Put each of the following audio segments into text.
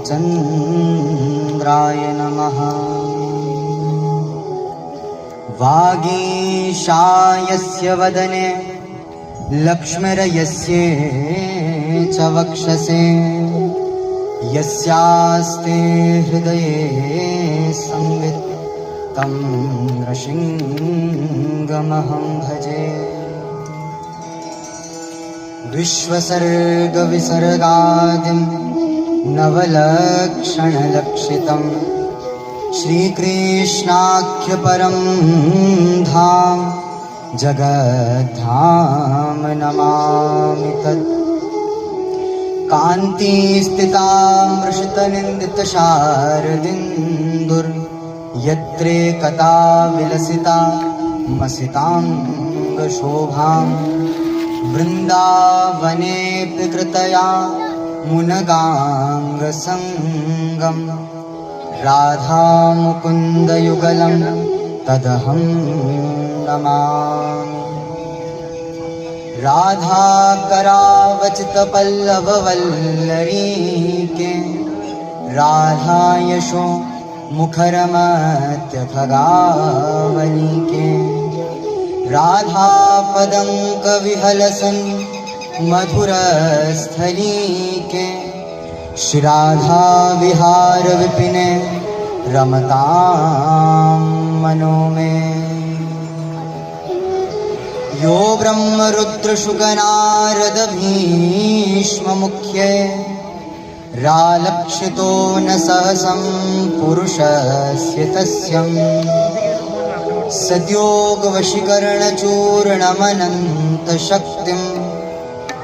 रामचन्द्राय नमः। वागीशायस्य वदने लक्ष्मीर्यस्य च वक्षसे यस्यास्ते हृदये संवित् तं नृसिंहमहं भजे। विश्वसर्गविसर्गादिं नवलक्षणलक्षितं श्रीकृष्णाख्यपरं धाम जगद्धाम नमामि तत्। कान्तिस्थितामृषितनिन्दितशारदिन्दुर् यत्रेकता विलसिता मसिताङ्गशोभां वृन्दावनेऽपि कृतया मुनगाङ्गसङ्गं राधामुकुन्दयुगलं तदहं नमामि। राधाकरावचितपल्लववल्लरीके राधायशो मुखरमत्यखगावलीके राधापदङ्कविहलसन् मधुरस्थलीके श्रीराधा विहारविपिने रमतां मनो मे। यो ब्रह्मरुद्रशुकनारदभीष्ममुख्ये रालक्षितो न सहसं पुरुषस्य तस्यं सद्योगवशीकरणचूर्णमनन्तशक्तिं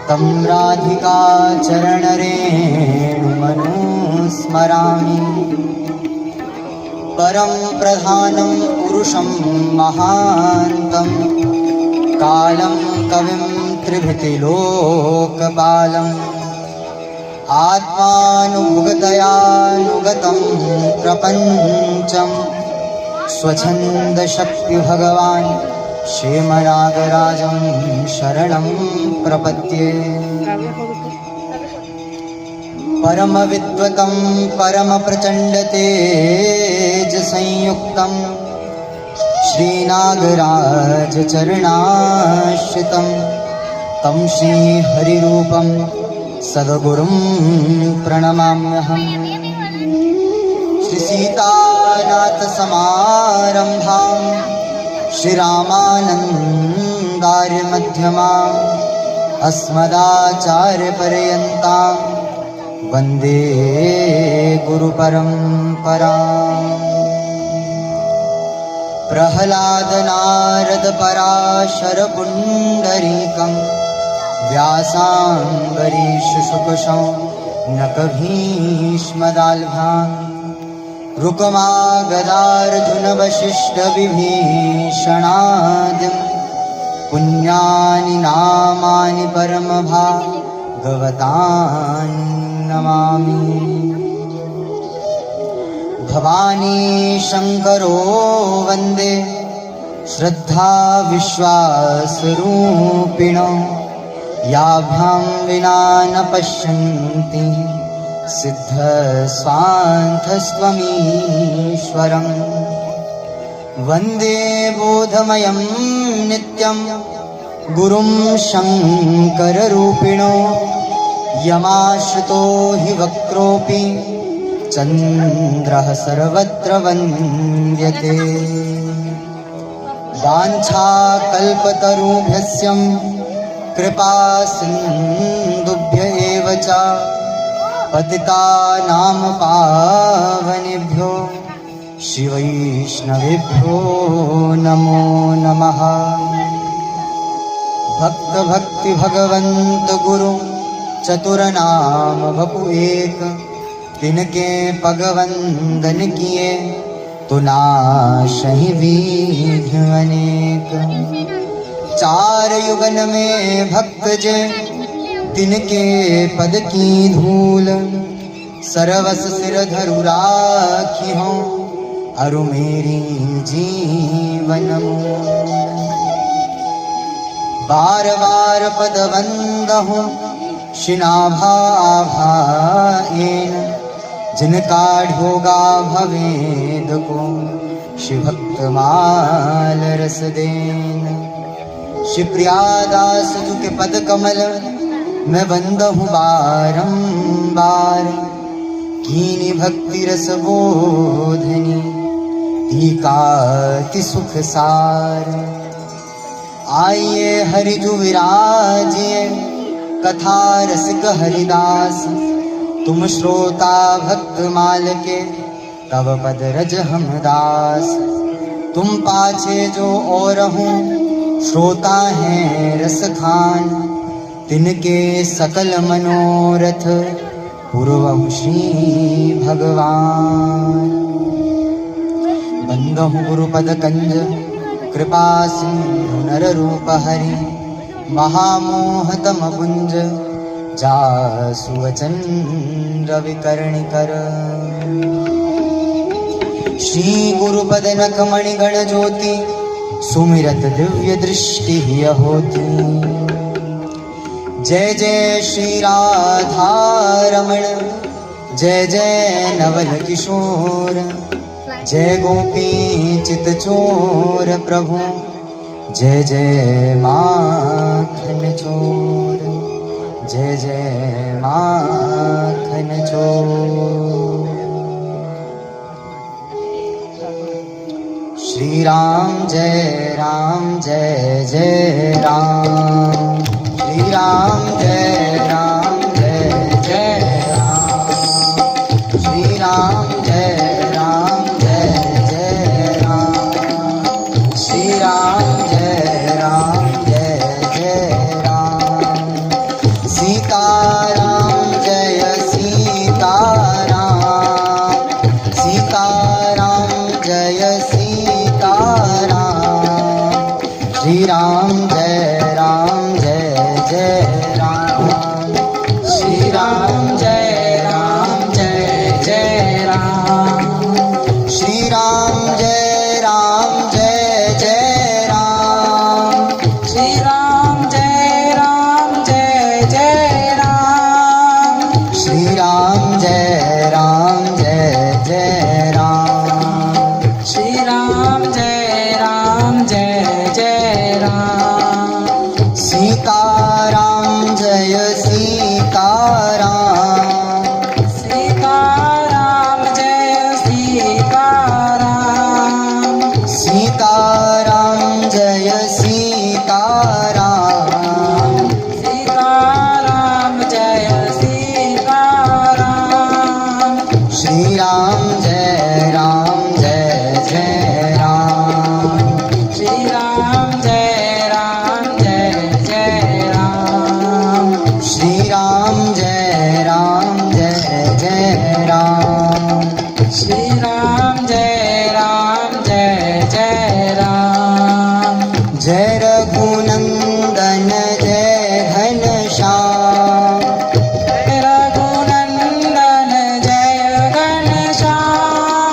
तं राधिकाचरणरेणुमनुस्मरामि। परं प्रधानं पुरुषं महान्तं कालं कविं त्रिभितिलोकपालम् आत्मानुभुगतयानुगतं प्रपञ्चं स्वच्छन्दशक्ति भगवान् श्रीमनागराजं शरणं प्रपद्ये। परमविद्वतं परमप्रचण्डतेजसंयुक्तं श्रीनागराजचरणाश्रितं तं श्रीहरिरूपं सद्गुरुं प्रणमाम्यहम्। श्रीसीतानाथसमारम्भां श्रीरामानन्दार्यमध्यमाम् अस्मदाचार्यपर्यन्तां वन्दे गुरुपरम्पराम्। प्रह्लादनारदपराशरपुण्डरीकं व्यासाम्बरीषशुकशौनकभीष्मदाल्भान् रुकमागदार्जुनवसिष्ठविभीषणादिं पुण्यानि नामानि परमभागवतान् नमामि। भवानी शङ्करो वन्दे श्रद्धा विश्वासरूपिणो याभ्यां विना न पश्यन्ति सिद्धस्वान्थस्त्वमीश्वरम्। वन्दे बोधमयं नित्यं गुरुं शङ्कररूपिणो यमाश्रितो हि वक्रोऽपि चन्द्रः सर्वत्र वन्द्यते। वाञ्छाकल्पतरुभ्यश्च कृपासिन्धुभ्य एव च पतितानां पावनेभ्यो श्रीवैष्णवेभ्यो नमो नमः। भक्त भक्ति भगवंत गुरु चतुरनाम बपु एक तिनके पगवंदन किए तो नाशहि विघ्न अनेक। चार युगन में भक्त जे तिनके पद की धूल सरवस सिर धरु राखी हो अरु मेरी जीवन मूल। बार बार पद वंदहु शिनाभा आभाएन जिनका ढोगा भवेद को शिव भक्त माल रस देन। श्री प्रियादास जी के पद कमल मैं बंदहूँ बारंबार, कीनी भक्ति रस बोधनी टीकाति सुख सार। आइए हरिजु विराजिए कथा रसिक हरिदास, तुम श्रोता भक्त माल के तब पद रज हम दास। तुम पाछे जो और हूँ श्रोता हैं रस खान, तिनके सकल मनोरथ पूर्वहु श्री भगवान। बंदहु गुरुपद कंज कृपा सिंधु नर रूप हरि, महामोहतम पुंज जासु वचन रवि कर्णिकर। श्री गुरुपद नखमणि गण ज्योति, सुमिरत दिव्य दृष्टि ही होती। जय जय श्री राधा रमण, जय जय नवल किशोर, जय गोपी चित चोर प्रभु, जय जय माखन चोर, जय जय माखन चोर। श्री राम जय जय राम, श्री राम जय जय राम, श्री राम जय जय राम, श्री राम जय राम। सीताराम जय सीताराम, सीताराम जय सीताराम, श्री राम जय जय राम, श्री राम जय जय राम, श्री राम जय जय राम, श्री राम जय जय राम, श्री राम जय जय राम, श्री राम जय जय राम। सीताराम जय सीताराम, सीताराम जय सीताराम, सीताराम जय सीताराम, सीताराम जय सीताराम। श्री राम जय जय राम, श्री राम जय जय राम, श्री राम जय जय राम, श्री राम जय राम। जय रघुनंदन जय घनश्याम, जय रघुनंदन जय घनश्याम,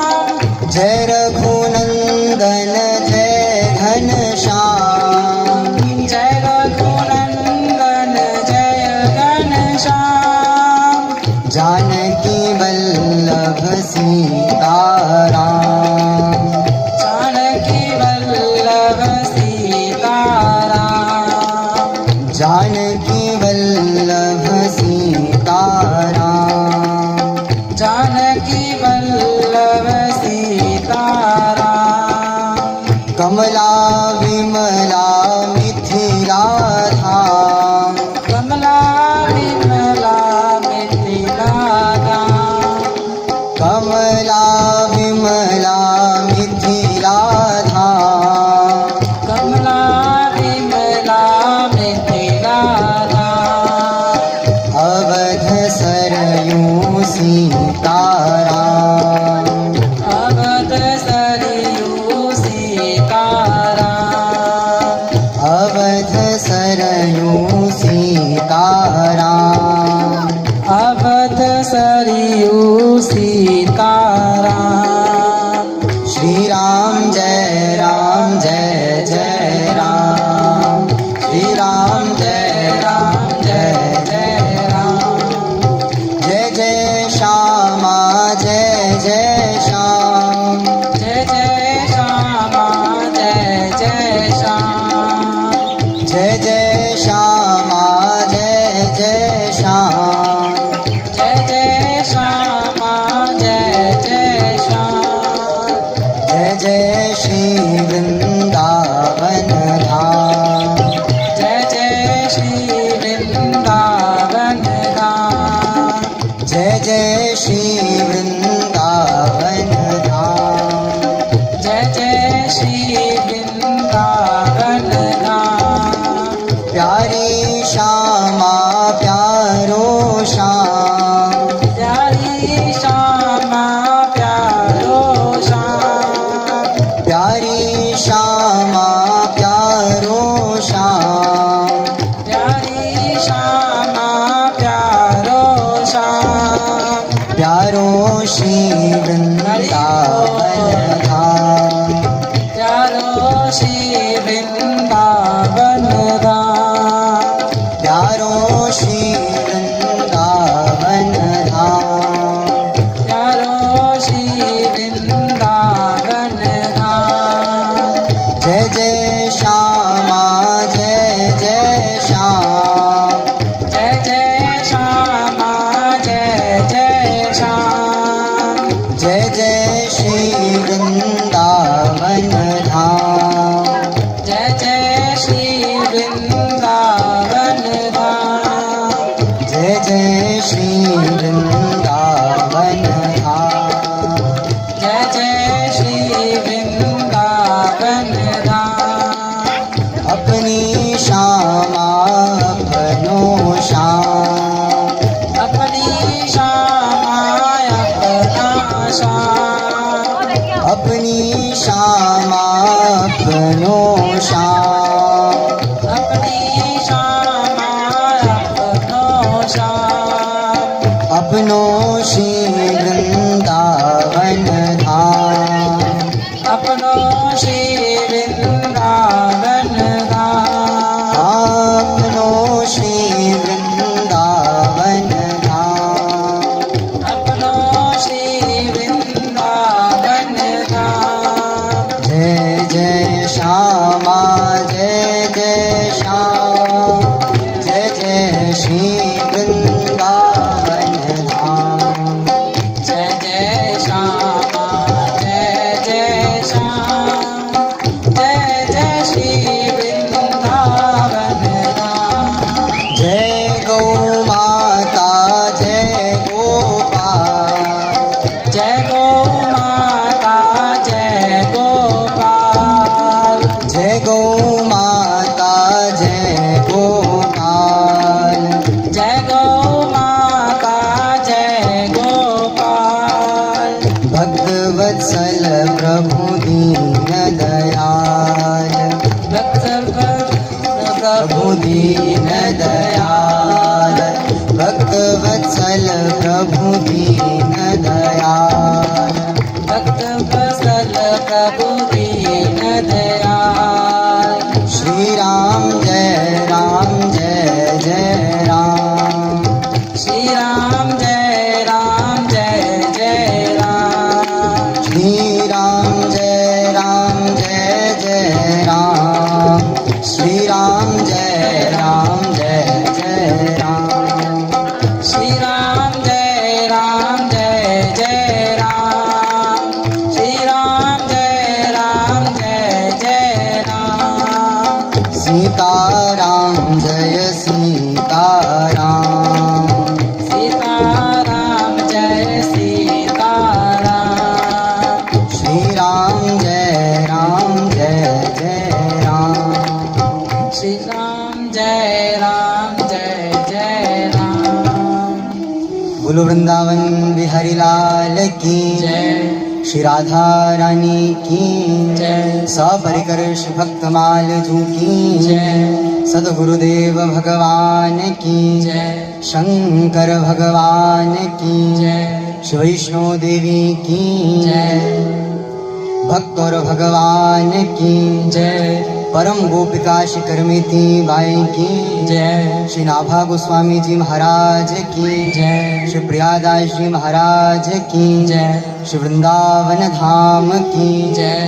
जय रघुनंदन जय घनश्याम, जय रघुनंदन जय घनश्याम। जानकी वल्लभ सीताराम, जानकी वल्लभ सीताराम, जानकी वल्लभ सीताराम, जानकी वल्लभ सीताराम। कमला विमला मिथिला धाम, कमला विमला मिथिला धाम, कमला विमला मिथिला धाम, कमला विमला मिथिला धाम। अवध सरयू सीताराम, अवध सरयू सीताराम, अवध सरयू सीताराम, अवध सरयू सीताराम। श्री राम जय जय राम, श्री राम जय जय राम। जय जय श्यामा जय श्याम जय जय श्यामा जय जय श्याम जय जय श्यामा जय जय श्याम जय जय श्यामा जय जय श्याम जय जय श्री वृंदावन धाम जय जय श्री वृंदावन धाम जय जय श्री वृंदावन धाम जय जय श्री वृंदावन धाम प्यारी श्यामा प्यारो श्याम प्यारी श्यामा प्यारो श्याम प्यारी श्यामा प्यारो श्याम प्यारी श्यामा प्यारो श्याम प्यारो श्री वृंदावन धाम प्यारो श्री वृंदावन धाम प्यारो श्री वृंदावन धाम प्यारो श्री वृंदावन धाम जय जय श्यामा जय जय श्याम जय जय श्यामा जय जय श्याम जय जय श्री वृंदावन धाम जय जय श्री वृंदावन धाम जय जय श्री वृंदावन धाम जय जय श्री वृंदावन धाम अपनी श्यामा अपनो श्याम अपनी श्यामा अपना श्याम अपनी श्यामा अपनो श्याम अपनी श्यामा अपनो श्याम अपनो श्री वृंदावन धाम अपनो श्री वृंदावन धाम अपनो श्री वृंदावन धाम अपनो श्री वृंदावन धाम जय जय श्यामा जय जय श्याम जय जय श्री वृंदावन धाम जय जय श्यामा जय जय श्याम जय जय श्री वृंदावन धाम जय गौ माता जय गोपाल जय गो माता जय गोपाल जय गौ माता जय गोपाल जय गो माता जय गोपाल भक्तवत्सल प्रभु दीन दयाल प्रभु दीन दयाल भक्तवत्सल प्रभु दीन दयाल भक्त वत्सल प्रभु दीन दयाल श्री राम जय जय राम श्री राम जय जय राम श्री राम जय जय राम श्री राम जय जय राम श्री राम जय जय राम श्री राम जय जय राम सीताराम जय सीताराम सीताराम जय सीताराम श्री राम जय जय राम श्री राम जय जय राम बोलो वृंदावन बिहारी लाल की जय श्री राधा रानी की जय सपरिकर श्री भक्तमाल जू की जय सदगुरुदेव भगवान की जय शंकर भगवान की जय श्री वैष्णो देवी की जय भक्त और भगवान की जय परम गोपिका शिकरमिति बाई की जय श्री नाभा गोस्वामी जी महाराज की जय श्री प्रियादास जी महाराज की जय श्री वृंदावन धाम की जय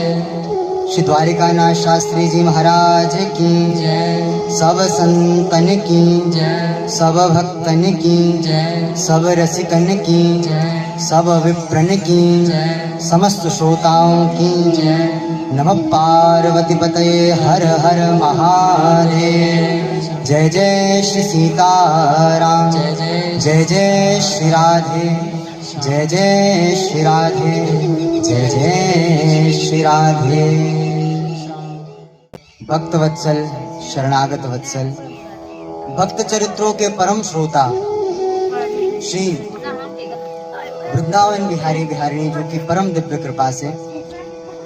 श्री द्वारिकानाथ शास्त्री जी महाराज की जय सब संतन की जय सब भक्तन की जय सब रसिकन की जय सब विप्रन की जय समस्त श्रोताओं की जय नमः पार्वती पतये हर हर महादेव। जय जय श्री सीताराम जय जय जय जय श्री राधे जय जय श्री राधे जय जय श्री राधे। भक्त वत्सल शरणागत वत्सल भक्त चरित्रों के परम श्रोता श्री वृंदावन बिहारी बिहारिणी जो कि परम दिव्य कृपा से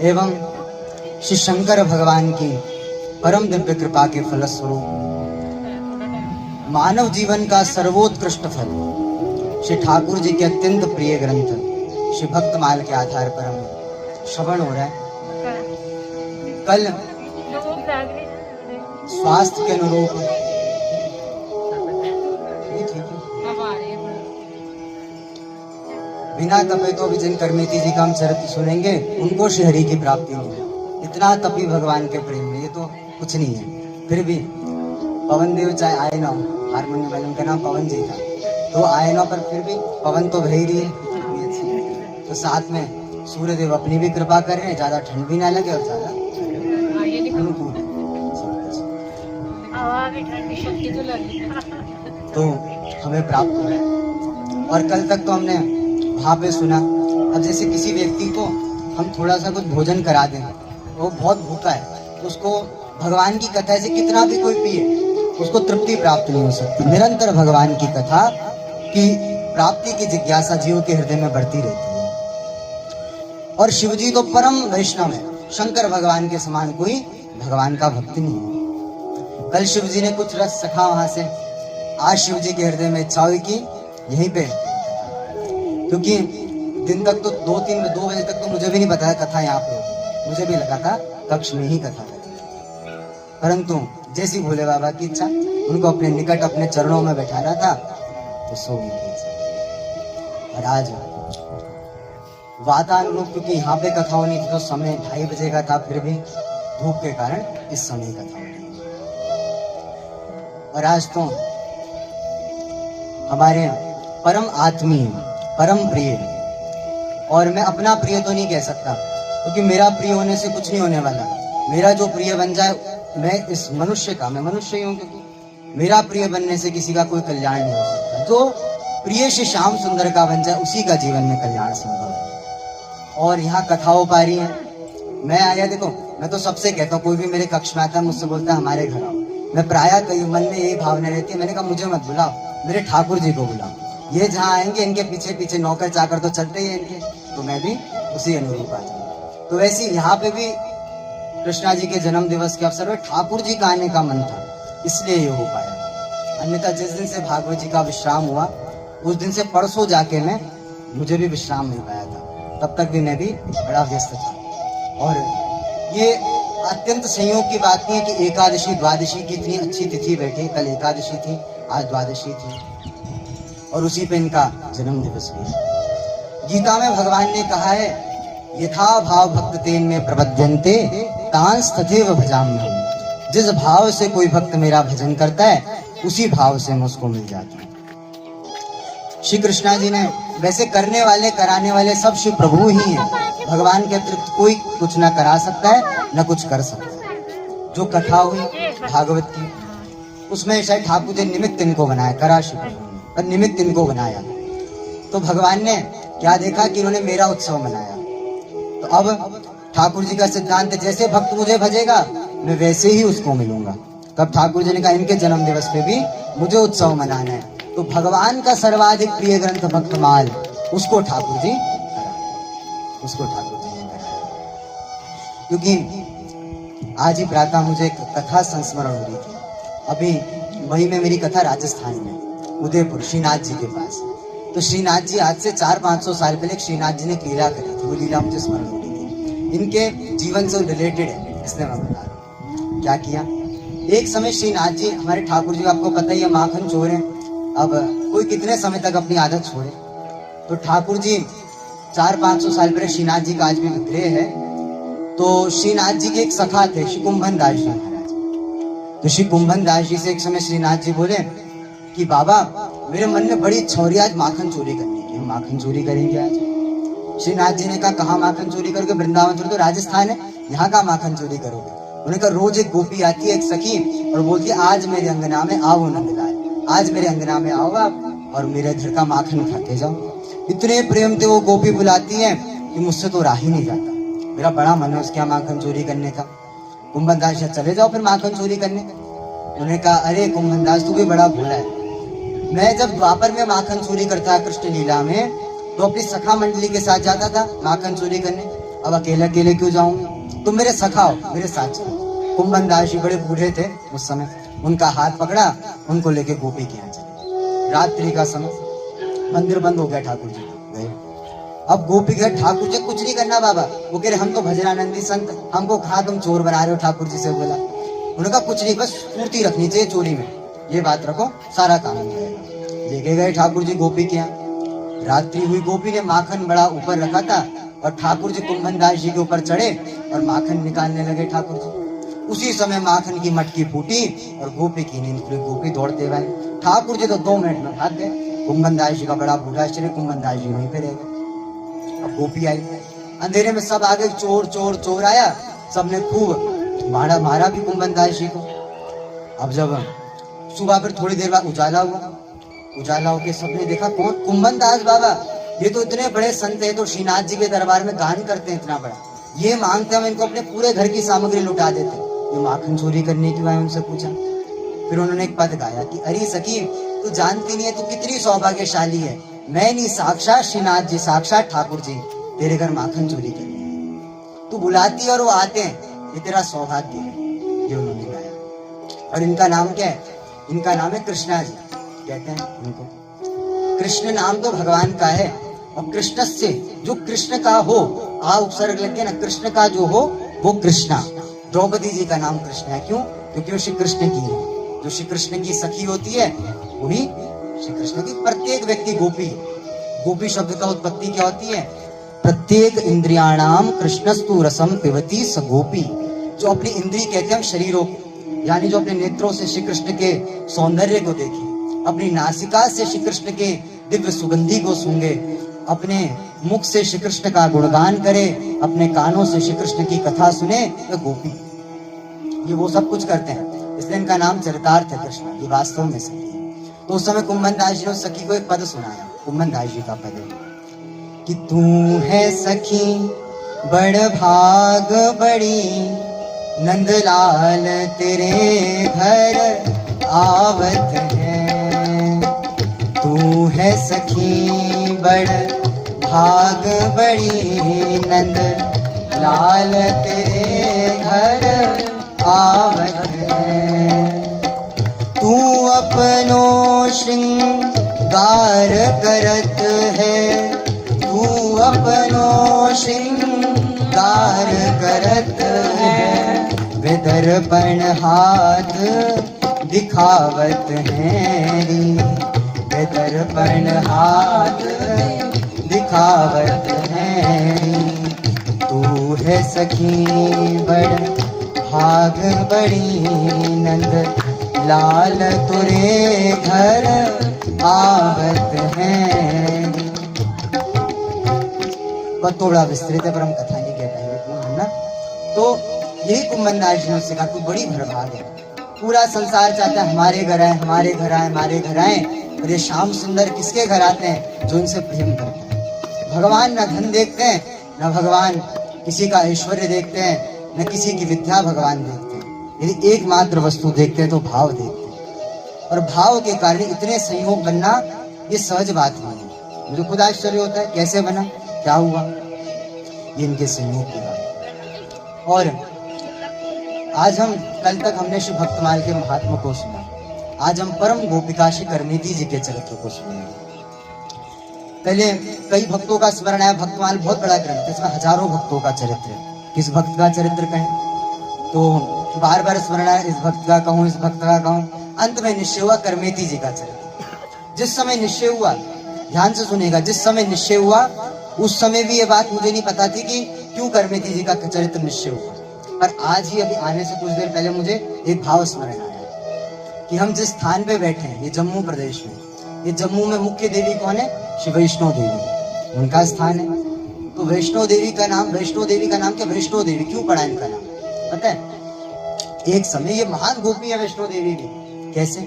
एवं श्री शंकर भगवान की परम दिव्य कृपा के फलस्वरूप मानव जीवन का सर्वोत्कृष्ट फल श्री ठाकुर जी के अत्यंत प्रिय ग्रंथ श्री भक्तमाल के आधार पर हम श्रवण हो रहा है। कल स्वास्थ्य के अनुरूप ये ठीक है। बिना तपे तो विजन करमेती जी का हम चरित्र सुनेंगे, उनको श्री हरि की प्राप्ति नहीं। इतना तपी भगवान के प्रेम में, ये तो कुछ नहीं है। फिर भी पवन देव चाहे आए ना, हारमोनियम वाले उनका नाम पवन जी था, तो आए ना, पर फिर भी पवन तो भई रही है। तो साथ में सूर्य देव अपनी भी कृपा कर रहे हैं, ज्यादा ठंड भी ना लगे और ज्यादा अनुकूल है। तो हमें प्राप्त हुआ है। और कल तक तो हमने वहाँ पे सुना। अब जैसे किसी व्यक्ति को हम थोड़ा सा कुछ भोजन करा दें, वो बहुत भूखा है, तो उसको भगवान की कथा से कितना भी कोई पिए उसको तृप्ति प्राप्त नहीं हो सकती। निरंतर भगवान की कथा की प्राप्ति की जिज्ञासा जीव के हृदय में बढ़ती रहती है। और शिव जी तो परम वैष्णव है, शंकर भगवान के समान कोई भगवान का भक्त नहीं है। कल शिव जी ने कुछ रस सखा वहां से, आज शिव जी के हृदय में इच्छा हुई कि यहीं पे, क्योंकि दिन तक तो 2 बजे तक तो मुझे भी नहीं बताया कथा यहाँ पे होगी, मुझे भी लगा था कक्ष में ही कथा करेगी, परंतु जैसी भोले बाबा की इच्छा, उनको अपने निकट अपने चरणों में बैठाना था तो सो गई थी। और आज वातानुरूप, क्योंकि यहाँ पे कथा होनी थी तो समय 2:30 बजे का था, फिर भी धूप के कारण इस समय कथा होनी। और आज तो हमारे परम आत्मीय परम प्रिय, और मैं अपना प्रिय तो नहीं कह सकता क्योंकि मेरा प्रिय होने से कुछ नहीं होने वाला। मेरा जो प्रिय बन जाए, मैं इस मनुष्य का, मैं मनुष्य ही हूँ, क्योंकि मेरा प्रिय बनने से किसी का कोई कल्याण नहीं हो सकता। जो प्रिय श्री श्याम सुंदर का बन जाए उसी का जीवन में कल्याण संभव है। और यहाँ कथा हो पा रही है। मैं आया, देखो मैं तो सबसे कहता हूँ, कोई भी मेरे कक्ष में आता है मुझसे बोलता है हमारे घर आओ, मैं प्रायः कई मन में यही भावना रहती है, मैंने कहा मुझे मत बुलाओ, मेरे ठाकुर जी को बुलाओ। ये जहाँ आएंगे इनके पीछे पीछे नौकर चाकर तो चलते ही हैं इनके, तो मैं भी उसी अनुरूप आ जाऊँ। तो वैसे यहाँ पे भी कृष्णा जी के जन्म दिवस के अवसर पर ठाकुर जी का आने का मन था, इसलिए ये हो पाया। अन्यथा जिस दिन से भागवत जी का विश्राम हुआ, उस दिन से परसों जाके मुझे भी विश्राम मिल पाया था, तब तक भी मैं भी बड़ा व्यस्त था। और ये अत्यंत संयोग की बात नहीं है कि एकादशी द्वादशी की इतनी अच्छी तिथि बैठी। कल एकादशी थी, आज द्वादशी थी, और उसी पे इनका जन्म दिवस भी है। गीता में भगवान ने कहा है, यथा भाव भक्त तेन में प्रबध्यन्ते तांस तथैव भजाम्यहम्। जिस भाव से कोई भक्त मेरा भजन करता है, उसी भाव से मैं उसको मिल जाता हूँ। श्री कृष्णा जी ने, वैसे करने वाले कराने वाले सब श्री प्रभु ही हैं, भगवान के अतिरिक्त कोई कुछ ना करा सकता है न कुछ कर सकता है। जो कथा हुई भागवत की, उसमें शायद ठाकुर जी निमित्त इनको बनाया, करा श्री प्रभु ने, पर निमित्त इनको बनाया। तो भगवान ने क्या देखा कि इन्होंने मेरा उत्सव मनाया, तो अब ठाकुर जी का सिद्धांत, जैसे भक्त मुझे भजेगा मैं वैसे ही उसको मिलूंगा। तब ठाकुर जी ने कहा इनके जन्म दिवस पे भी मुझे उत्सव मनाना है। तो भगवान का सर्वाधिक प्रिय ग्रंथ भक्तमाल, उसको ठाकुर जी ने कराया। क्योंकि आज ही प्रातः मुझे एक कथा संस्मरण हो रही थी। अभी मई में मेरी कथा राजस्थान में, उदयपुर श्रीनाथ जी के पास। तो श्रीनाथ जी आज से 400-500 साल पहले श्रीनाथ जी ने एक लीला करी थी, वो लीला मुझे स्मरण हो रही थी। इनके जीवन से रिलेटेड है, इसलिए मैं बता रहा हूँ। क्या किया। एक समय श्रीनाथ जी, हमारे ठाकुर जी, आपको पता ही है माखन चोर हैं। अब कोई कितने समय तक अपनी आदत छोड़े। तो ठाकुर जी 400-500 साल पहले श्रीनाथ जी का आज भी विग्रह है। तो श्रीनाथ जी के एक सखा थे, श्री कुंभन दास जी महाराज। तो श्री कुंभन दास जी से एक समय श्रीनाथ जी बोले कि बाबा, मेरे मन में बड़ी इच्छा हो रही है आज माखन चोरी करने की, हम माखन चोरी करेंगे आज। श्रीनाथ जी ने कहा, कहाँ माखन चोरी करोगे? वृंदावन तो राजस्थान है, यहाँ का माखन चोरी करोगे? उन्होंने कहा, रोज एक गोपी आती है, एक सखी, और बोलती है आज मेरे अंगना में आओ नंदलाल, आज मेरे अंगना में आओ आप और मेरे घर का माखन खाते जाओ। इतने प्रेम से वो गोपी बुलाती है कि मुझसे तो रहा ही नहीं जाता, मेरा बड़ा मन है उसके यहाँ माखन चोरी करने का। कुंभन दास, चले जाओ फिर माखन चोरी करने। उन्होंने कहा, अरे कुंभन दास, तू भी बड़ा भोला है। मैं जब द्वापर में माखन चोरी करता कृष्ण लीला में, तो अपनी सखा मंडली के साथ जाता था माखन चोरी करने। अब अकेले अकेले क्यों जाऊंगा? तुम मेरे सखा हो, मेरे साथ चलो। कुंभन दास जी बड़े बूढ़े थे उस समय, उनका हाथ पकड़ा, उनको लेके गोपी के यहाँ चले। रात्रि का समय, मंदिर बंद हो गया, ठाकुर जी गए। अब गोपी गए, ठाकुर जी कुछ नहीं करना बाबा। वो कह रहे, हम तो भजनानंदी संत, हमको कहा तुम चोर बना रहे हो? ठाकुर जी से बोला। उन्होंने कहा, कुछ नहीं, बस फूर्ति रखनी चाहिए चोरी में, ये बात रखो, सारा काम हो जाएगा। लेके गए ठाकुर जी गोपी के यहाँ। रात्रि हुई, गोपी ने माखन बड़ा ऊपर रखा था और ठाकुर जी कुंभन दास जी के ऊपर चढ़े और माखन निकालने लगे ठाकुर जी। उसी समय माखन की मटकी फूटी और गोपी की नींद खुली। गोपी दौड़ते हुए, ठाकुर जी तो 2 मिनट में भाग गए। कुंभन दास जी का बड़ा बूढ़ा आश्चर्य, कुंभन दास जी वहीं पे रह गए। अब गोपी आई, अंधेरे में सब आगे, चोर चोर चोर आया, सबने खूब मारा भी कुंभन दास जी को। अब जब सुबह फिर थोड़ी देर बाद उजाला हुआ, उजाला होके सबने देखा, कौन? कुंभन दास बाबा, ये तो इतने बड़े संत है, तो श्रीनाथ जी के दरबार में गान करते हैं इतना बड़ा, ये मांगते हम इनको अपने पूरे घर की सामग्री लुटा देते, ये माखन चोरी करने की। उनसे पूछा, फिर उन्होंने एक पद गाया कि अरे सखी, तू जानती नहीं है तू कितनी सौभाग्यशाली है, मैं नहीं, साक्षात श्रीनाथ जी, साक्षात ठाकुर जी तेरे घर माखन चोरी करने, तू बुलाती और वो आते हैं, ये तेरा सौभाग्य है। ये उन्होंने गाया। और इनका नाम क्या है? इनका नाम है कृष्णा जी, कहते हैं इनको। कृष्ण नाम तो भगवान का है, और कृष्ण से जो कृष्ण का हो, आ उपसर्ग लग के ना, कृष्ण का जो हो वो कृष्णा। द्रौपदी जी का नाम कृष्ण है, क्यों? क्योंकि वो श्री कृष्ण की है। जो श्री कृष्ण की सखी होती है वही श्री कृष्ण की। प्रत्येक व्यक्ति गोपी, गोपी शब्द का उत्पत्ति क्या होती है? प्रत्येक इंद्रियाणाम कृष्णस्तु रसम पिबती स गोपी। जो अपनी इंद्रिय कहते हैं शरीरों, यानी जो अपने नेत्रों से श्री कृष्ण के सौंदर्य को देखे, अपनी नासिका से श्री कृष्ण के दिव्य सुगंधी को सूंघे, अपने मुख से श्री कृष्ण का गुणगान करे, अपने कानों से श्री कृष्ण की कथा सुने, तो गोपी। ये वो सब कुछ करते हैं, इसलिए इनका नाम चरितार्थ है कृष्ण, ये वास्तव में सखी है। तो उस समय कुंभन दास जी ने उस सखी को एक पद सुनाया। कुंभन दास जी का पद है कि तू है सखी बड़ भाग बड़ी, नंदलाल तेरे घर आवत है। तू है सखी बड़ भाग बड़ी, नंद लाल तेरे घर आवत है। तू अपनो श्रृंगार करत है, तू अपनो श्रृंगार करत है, वे दर्पण हाथ दिखावत है री, वे दर्पण हाथ दिखावत है री। तू है सखी बड़ भाग बड़ी, नंद लाल तुरे घर आवत है। वह थोड़ा विस्तृत है पर हम कथा नहीं कह पाएंगे, है ना? तो यही कुंभन दास जी ने कहा, तू बड़ी भरभाग है, पूरा संसार चाहता है हमारे घर आए, हमारे घर आए, हमारे घर आए, और ये श्याम सुंदर किसके घर आते हैं? जो इनसे प्रेम करते हैं। भगवान न धन देखते हैं, न भगवान किसी का ऐश्वर्य देखते हैं, न किसी की विद्या भगवान देखते हैं। यदि एकमात्र वस्तु देखते हैं तो भाव देखते हैं, और भाव के कारण इतने संयोग बनना ये सहज बात नहीं है। मुझे खुद आश्चर्य होता है कैसे बना, क्या हुआ, ये इनके संयोग की बात। और आज हम, कल तक हमने श्री भक्तमाल के महात्मा को सुना, आज हम परम गोपिका श्री करनीति जी के चरित्र को सुनेंगे। पहले कई भक्तों का स्मरण है, भक्तमाल बहुत बड़ा ग्रंथ है, इसमें हजारों भक्तों का चरित्र है। किस भक्त का चरित्र कहें तो बार बार स्मरण है, इस भक्त का कहूँ, इस भक्त का कहूँ। अंत में निश्चय हुआ करमेती जी का चरित्र। जिस समय निश्चय हुआ, ध्यान से सुनेगा, जिस समय निश्चय हुआ उस समय भी ये बात मुझे नहीं पता थी कि क्यों करमेती जी का चरित्र निश्चय हुआ। पर आज ही अभी आने से कुछ देर पहले मुझे एक भाव स्मरण आया कि हम जिस स्थान पे बैठे हैं, ये जम्मू प्रदेश में, ये जम्मू में मुख्य देवी कौन है? श्री वैष्णो देवी, उनका स्थान है। तो वैष्णो देवी का नाम क्या? वैष्णो देवी क्यों पड़ा इनका नाम पता है? एक समय ये महान गोपी है वैष्णो देवी भी। कैसे?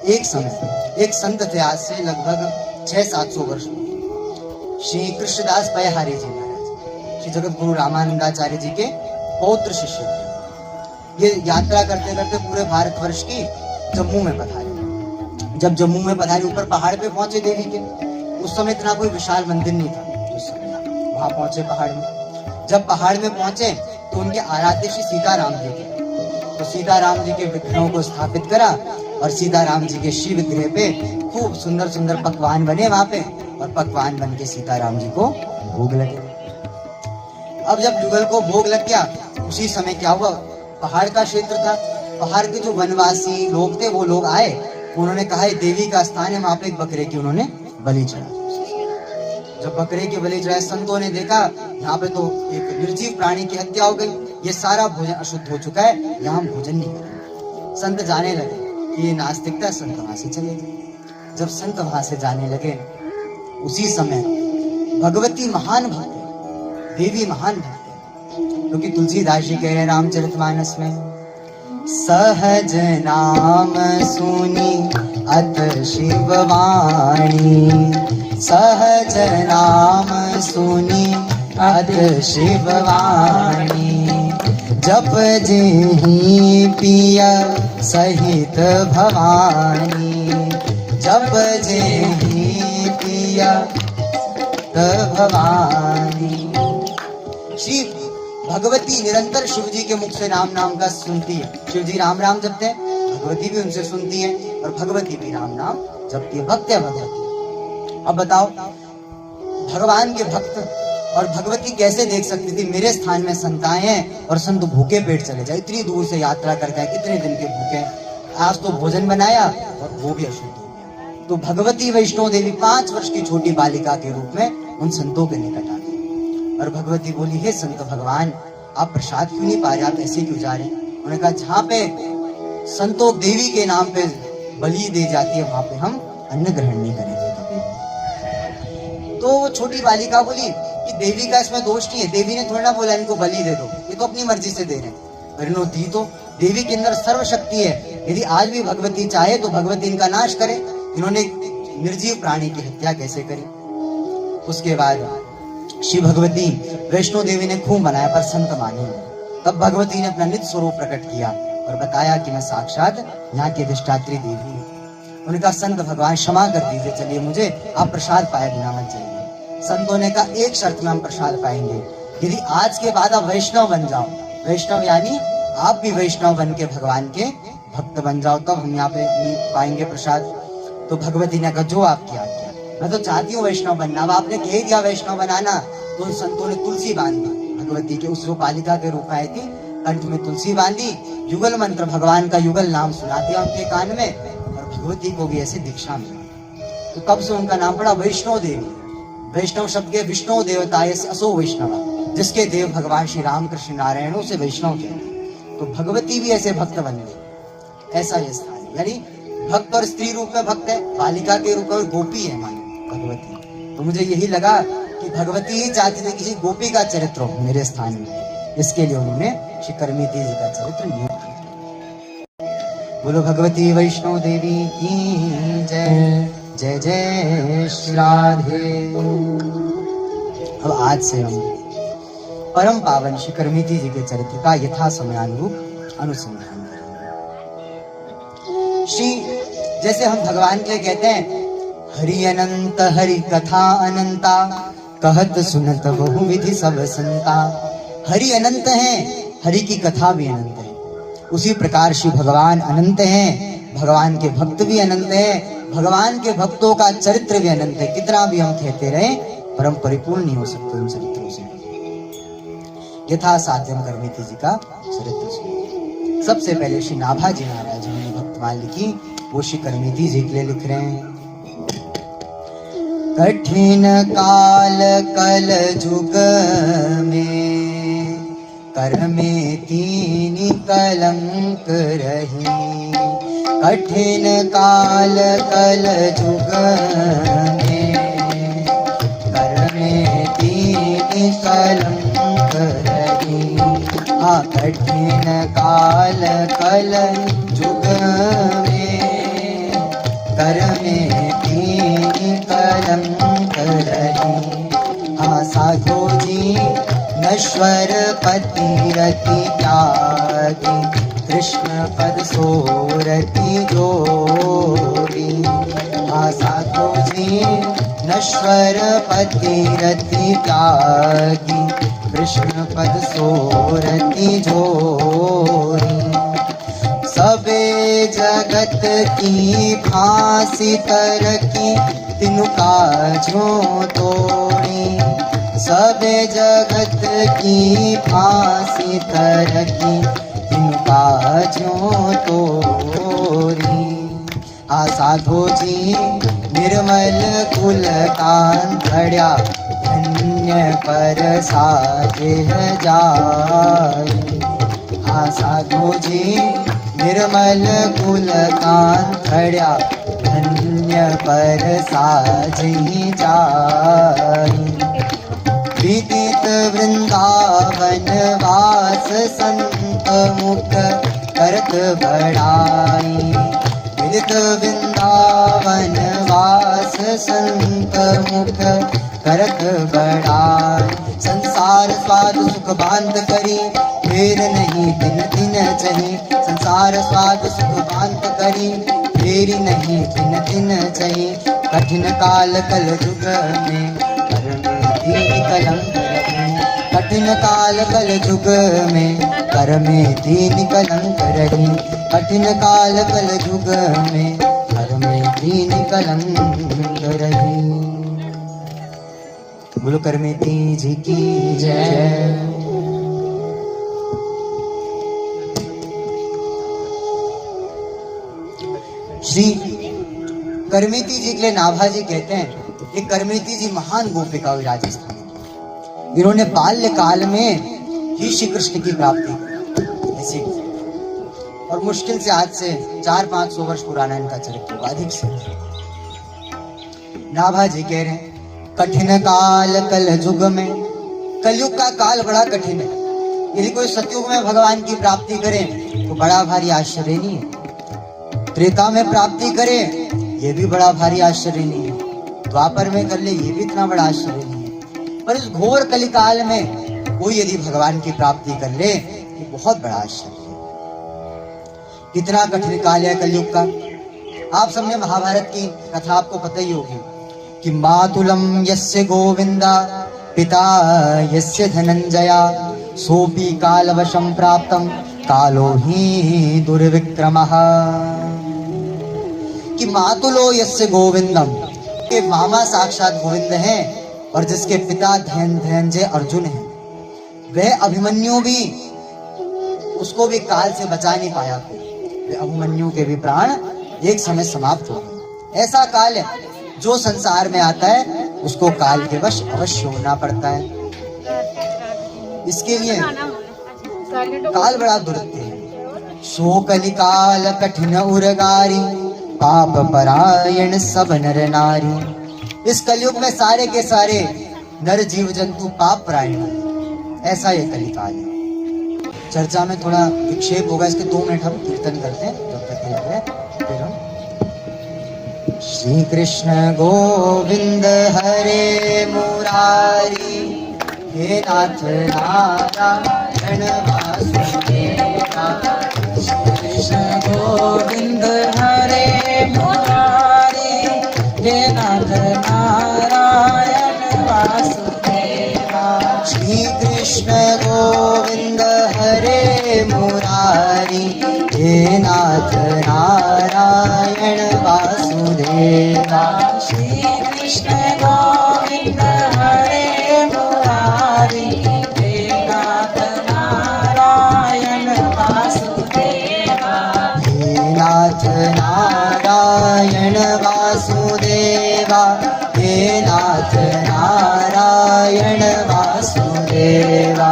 एक समय एक संत थे, आज से लगभग 600-700 वर्ष पूर्व, श्री कृष्णदास पयहारी जी महाराज, श्री जगत गुरु रामानंदाचार्य जी के पौत्र शिष्य थे। ये यात्रा करते करते पूरे भारतवर्ष की जम्मू में पधारे। जब जम्मू में पधारे, ऊपर पहाड़ पे पहुंचे देवी के। उस समय इतना कोई विशाल मंदिर नहीं था उस समय। वहां पहुंचे पहाड़ में। जब पहाड़ में पहुंचे तो उनके आराध्य श्री सीताराम जी थे। तो सीताराम जी के विग्रहों को स्थापित करा और सीताराम जी के शिव विग्रह पे खूब सुंदर सुंदर पकवान बने वहां पे, और पकवान बन के सीताराम जी को भोग लगे। अब जब युगल को भोग लग गया, उसी समय क्या हुआ, पहाड़ का क्षेत्र था, पहाड़ के जो वनवासी लोग थे वो लोग आए, उन्होंने कहा देवी का स्थान है, वहां पे एक बकरे की उन्होंने बलि चढ़ा। जब बकरे की बलि चढ़ाई, संतों ने देखा यहाँ पे तो एक निर्जीव प्राणी की हत्या हो गई, ये सारा भोजन अशुद्ध हो चुका है, यहाँ हम भोजन नहीं करेंगे। संत जाने लगे कि ये नास्तिकता, संत वहां से चले गए। जब संत वहां से जाने लगे, उसी समय भगवती महान भक्त, देवी महान भक्त, क्योंकि तुलसीदास जी कह रहे हैं रामचरितमानस में, सहज नाम सुनी अत शिववाणी, सहज नाम सुनी अत शिववाणी, जप जेहि पिया सहित भवानी, जप जेहि पिया भवानी। श्री भगवती निरंतर शिव जी के मुख से राम नाम का सुनती है। शिव जी राम राम जपते हैं, भगवती भी उनसे सुनती है, और भगवती भी राम नाम जपती है। भक्त है भगवती। अब बताओ, भगवान के भक्त और भगवती कैसे देख सकती थी? मेरे स्थान में संत आए हैं और संत भूखे पेट चले जाए, इतनी दूर से यात्रा करके आए, कितने दिन के भूखे, आज तो भोजन बनाया और वो भी अशुद्ध हो गया। तो भगवती वैष्णो देवी 5 वर्ष की छोटी बालिका के रूप में उन संतों के निकट आ गई, और भगवती बोली, हे संत भगवान, आप प्रसाद क्यों नहीं पा रहे, आप ऐसे क्यों जा रहे हैं? उन्होंने कहा, जहाँ पे संतों देवी के नाम पे बलि दी जाती है, वहां पे हम अन्न ग्रहण नहीं करेंगे कभी। तो वो छोटी बालिका बोली कि देवी का इसमें दोष नहीं है, देवी ने थोड़ा ना बोला इनको बलि दे दो, ये तो अपनी मर्जी से दे रहे हैं। पर इन्होंने दी तो, देवी के अंदर सर्वशक्ति है, यदि आज भी भगवती चाहे तो भगवती इनका नाश करे। इन्होंने निर्जीव प्राणी की हत्या कैसे करी? उसके बाद श्री भगवती वैष्णो देवी ने खूब मनाया, पर संत माने नहीं। तब भगवती ने अपना नित्य स्वरूप प्रकट किया और बताया कि मैं साक्षात यहाँ की अधिष्ठात्री देवी हूँ। उन्होंने कहा, संत भगवान क्षमा कर दीजिए, चलिए मुझे आप प्रसाद पाए बिना मत जाइए। संतों ने कहा, एक शर्त में हम प्रसाद पाएंगे, यदि आज के बाद आप वैष्णव बन जाओ, वैष्णव यानी आप भी वैष्णव बन के भगवान के भक्त बन जाओ, तब हम यहाँ पे पाएंगे प्रसाद। तो भगवती ने कहा, जो आपकी आज्ञा, मैं तो चाहती हूँ वैष्णव बनना। अब आपने कह दिया वैष्णव बनाना, तो उन संतों ने तुलसी बांधी भगवती के, उस जो बालिका के रूप में आई थी, कंठ में तुलसी बांधी, युगल मंत्र, भगवान का युगल नाम सुना दिया उनके कान में, और भगवती को भी ऐसे दीक्षा मिली। तो तब से उनका नाम पड़ा वैष्णो देवी। वैष्णव शब्द के विष्णु देवताय से असो वैष्णव, जिसके देव भगवान श्री रामकृष्ण नारायण उसे वैष्णव कहते। तो भगवती भी ऐसे भक्त बन गई। ऐसा ये स्थान है, यानी भक्त और स्त्री रूप में भक्त है, बालिका के रूप में गोपी है मानो भगवती। तो मुझे यही लगा कि भगवती ही चाहती थी किसी गोपी का चरित्र हो मेरे स्थान में, इसके लिए उन्होंने श्री करमेती जी का चरित्र नियुक्त किया। बोलो भगवती वैष्णो देवी की जय। जय जय श्री राधे। अब आज से हम परम पावन श्री करमेती जी के चरित्र का यथा समयानुरूप अनुसंधान करेंगे। श्री, जैसे हम भगवान के लिए कहते हैं, हरि अनंत हरि कथा अनंता, कहत सुनत बहुविधि सब संता। हरि अनंत है, हरि की कथा भी अनंत है। उसी प्रकार श्री भगवान अनंत हैं, भगवान के भक्त भी अनंत हैं, भगवान के भक्तों का चरित्र भी अनंत है। कितना भी हम कहते रहे, पर हम परिपूर्ण नहीं हो सकते उन चरित्रों से। यथा साध्यम करमेती जी का चरित्र सुनिए। सबसे पहले श्री नाभाजी महाराज जिन्होंने भक्तमाल लिखी वो श्री करमेती जी के लिए लिख रहे हैं। कठिन काल कल जुग में करमेती कलंक रही। कठिन काल कल जुग में करमेती कलंक रही। कठिन काल कल जुग में करमेती कलंक रही। साधु जी नश्वर पतिरति त्यागी कृष्ण पद सोरति जोरी। साधु जी नश्वर पतिरति त्यागी कृष्ण पद सोरति जोरी। सबे जगत की फांसी तरकी तिनु काजों तोड़ी। सबे जगत की फांसी तरकी तिनु काजों तोड़ी। साधु जी निर्मल कुल कांतड़िया धन्य पर साजेह जाई। साधु जी निर्मल कुल कांतड़िया धन्य पर साजी जाई। विदित वृंदावन वास संत मुख करत बड़ाई। विदित वृंदावन वास संत मुख करत बड़ाई। संसार स्वाद सुख बांध करी फेर नहीं दिन दिन चही। संसार स्वाद सुख बांध करी फेर नहीं दिन दिन चही। कठिन काल कल जुग में करमेती कलंक रही। कठिन काल कल जुग में करमेती कलंक रही। कठिन काल कल जुग में करमेती कलंक रही। बोलो करमेती जी की जय। श्री करमेती जी के लिए नाभाजी कहते हैं कि करमेती जी महान गोपिका हुई राजस्थान। इन्होंने बाल्यकाल में ही श्री कृष्ण की प्राप्ति ऐसी और मुश्किल से आज से 400-500 वर्ष पुराना इनका चरित्र अधिक से। नाभाजी कह रहे हैं कठिन काल कल युग में। कलयुग का काल बड़ा कठिन है। यदि कोई सतयुग में भगवान की प्राप्ति करे तो बड़ा भारी आश्चर्य नहीं है। त्रेता में प्राप्ति करे ये भी बड़ा भारी आश्चर्य नहीं है। द्वापर में कर ले ये भी इतना बड़ा आश्चर्य नहीं है। पर इस घोर कलिकाल में कोई यदि भगवान की प्राप्ति कर ले ये बहुत बड़ा आश्चर्य है। कितना कठिन काल है कलयुग का। आप सबने महाभारत की कथा आपको पता ही होगी कि मातुलम यस्य गोविंदा पिता यस्य धनंजया सोपी कालवशं प्राप्तं कालो ही दुर्विक्रमः। कि मातुलो यस्य गोविंदम के मामा साक्षात गोविंद हैं और जिसके पिता धनंजय अर्जुन हैं। वह अभिमन्यु भी उसको भी काल से बचा नहीं पाया। अभिमन्यु के भी प्राण एक समय समाप्त हो गए। ऐसा काल है जो संसार में आता है उसको काल के वश अवश्य होना पड़ता है। इसके लिए काल बड़ा दुर्लभ है। सो कलिकाल कठिन उरगारी पाप परायण सब नर नारी। इस कलयुग में सारे के सारे नर जीव जंतु पाप परायण। ऐसा ये कलिकाल है। चर्चा में थोड़ा विक्षेप होगा, इसके 2 मिनट हम कीर्तन करते हैं जब तक फिर हम श्री कृष्ण गोविंद हरे मुरारी हे नाथ नारायण वासुदेवा। श्री कृष्ण गोविंद हरे मुरारी हे नाथ नारायण वासुदेवा। श्री कृष्ण गोविंद हरे मुरारी हे नाथ नारायण वासुदेवा। श्री कृष्ण गोविंद हरे मुरारी हे नाथ नारायण वासुदेवा। वासुदेवा,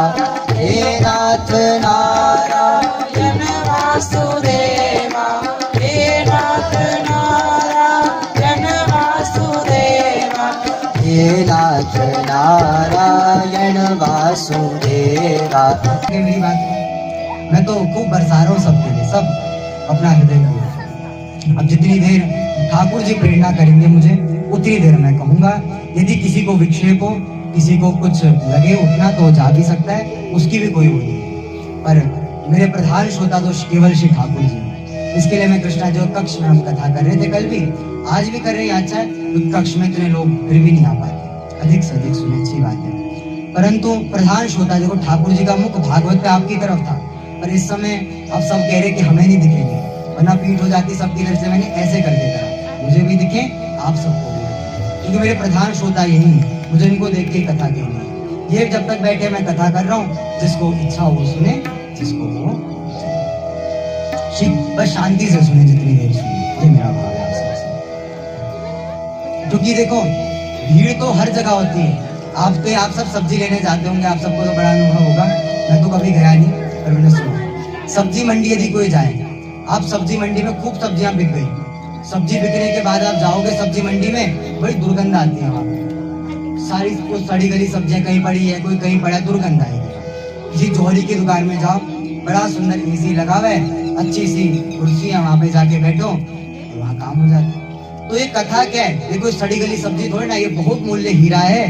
हे नाथ नारायण वासुदेवा, हे नाथ नारायण वासुदेवा, हे नाथ नारायण वासुदेवा। मेरी बात मैं तो खूब बरसा रहा हूँ सबके लिए, सब अपना हृदय खोलो। अब जितनी देर ठाकुर जी प्रेरणा करेंगे मुझे, उतनी देर मैं कहूँगा। यदि किसी को विक्षेप हो, किसी को कुछ लगे उठना, तो जा भी सकता है, उसकी भी कोई वो नहीं। पर मेरे प्रधान श्रोता तो केवल श्री ठाकुर जी हैं। इसके लिए मैं कृष्णा जो कक्ष में हम कथा कर रहे थे, कल भी, आज भी कर रहे हैं। अच्छा है तो कक्ष में इतने लोग फिर भी नहीं आ पाते, अधिक से अधिक सुने, अच्छी बात है। परंतु प्रधान श्रोता देखो, ठाकुर जी का मुख भागवत पे आपकी तरफ था, पर इस समय अब सब कह रहे कि हमें नहीं दिखेंगे, वरना पीठ हो जाती सबकी तरफ से। मैंने ऐसे करके करा, मुझे भी दिखे, आप सबको भी दिखे, क्योंकि मेरे प्रधान श्रोता यही है, मुझे इनको देख के कथा कहनी है। ये जब तक बैठे मैं कथा कर रहा हूँ, जिसको इच्छा हो सुने, जिसको वो बस शांति से सुने, जितनी देर सुने। ये मेरा भाव है आप सबसे। क्योंकि देखो, भीड़ तो हर जगह होती है। आप सब सब्जी लेने जाते होंगे, आप सबको तो बड़ा अनुभव होगा। मैं तो कभी गया नहीं, पर मैंने सुना। सब्जी मंडी यदि कोई जाए, आप सब्जी मंडी में खूब सब्जियां बिक गई, सब्जी बिकने के बाद आप जाओगे सब्जी मंडी में, बड़ी दुर्गंध आती है वहां पे। सारी कुछ सड़ी गली सब्जियां कहीं पड़ी है, कोई कहीं पड़ा, दुर्गंध आएगी। किसी जोहरी की दुकान में जाओ, बड़ा सुंदर एसी लगा हुआ है, अच्छी सी कुर्सी है, वहां पे जाके बैठो, वहां काम हो जाता है। तो ये कथा क्या है? देखो, सड़ी गली सब्जी थोड़ी ना, ये बहुत मूल्य हीरा है,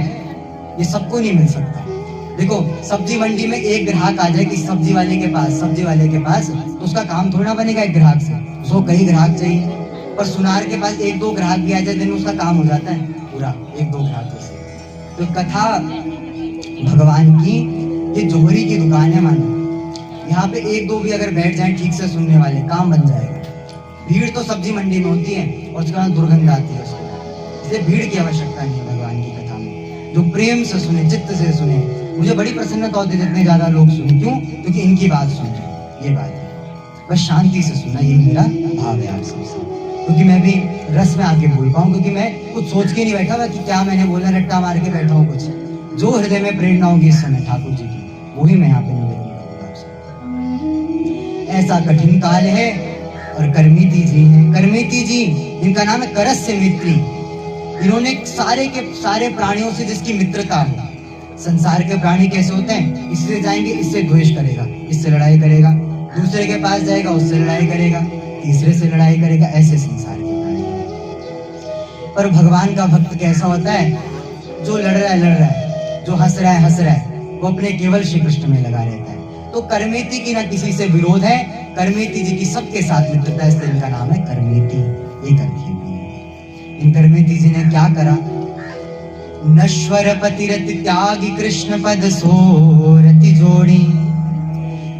ये सबको नहीं मिल सकता। देखो, सब्जी मंडी में एक ग्राहक आ जाए कि सब्जी वाले के पास, तो उसका काम थोड़ा बनेगा एक ग्राहक से, उसको कई ग्राहक चाहिए। पर सुनार के पास एक दो ग्राहक भी आ जाए, दिन उसका काम हो जाता है पूरा, एक दो ग्राहकों से। तो कथा भगवान की, ये जोहरी की दुकान है मानो, यहाँ पे एक दो भी अगर बैठ जाए ठीक से सुनने वाले, काम बन जाएगा। भीड़ तो सब्जी मंडी में होती है, और उसके बाद दुर्गंध आती है उसको, इसलिए भीड़ की आवश्यकता नहीं है भगवान की कथा में। जो प्रेम से सुने, चित्त से सुने, मुझे बड़ी प्रसन्नता होती है जितने ज्यादा लोग सुने। क्यों? क्योंकि इनकी बात सुने, ये बात है। बस शांति से सुना, यही मेरा भाव है आप सबसे। क्योंकि मैं भी रस में आके बोल पाऊँ, क्योंकि मैं कुछ सोच के नहीं बैठा हुआ कि क्या मैंने बोला, रट्टा मार के बैठा हूँ। कुछ जो हृदय में प्रेरणा होगी इस समय ठाकुर जी की, वही मैं यहाँ पे निवेदन करूंगा आपसे। ऐसा कठिन काल है, और करमीति जी हैं, करमीति जी, इनका नाम है करस्य मित्री। इन्होंने सारे के सारे प्राणियों से जिसकी मित्रता है। संसार के प्राणी कैसे होते हैं? इससे जाएंगे, इससे द्वेष करेगा, इससे लड़ाई करेगा, दूसरे के पास जाएगा, उससे लड़ाई करेगा, तीसरे से लड़ाई करेगा, ऐसे संसार के प्राणी। पर भगवान का भक्त कैसा होता है? जो लड़ रहा है, जो हंस रहा है, वो अपने केवल श्री कृष्ण में लगा रहता है। तो करमेती की ना किसी से विरोध है, करमेती जी की सबके साथ मित्रता है, इसलिए इनका नाम है करमेती। ये करके इन करमेती जी ने क्या करा? नश्वर पतिरति त्यागी कृष्ण पद सो रति जोड़ी।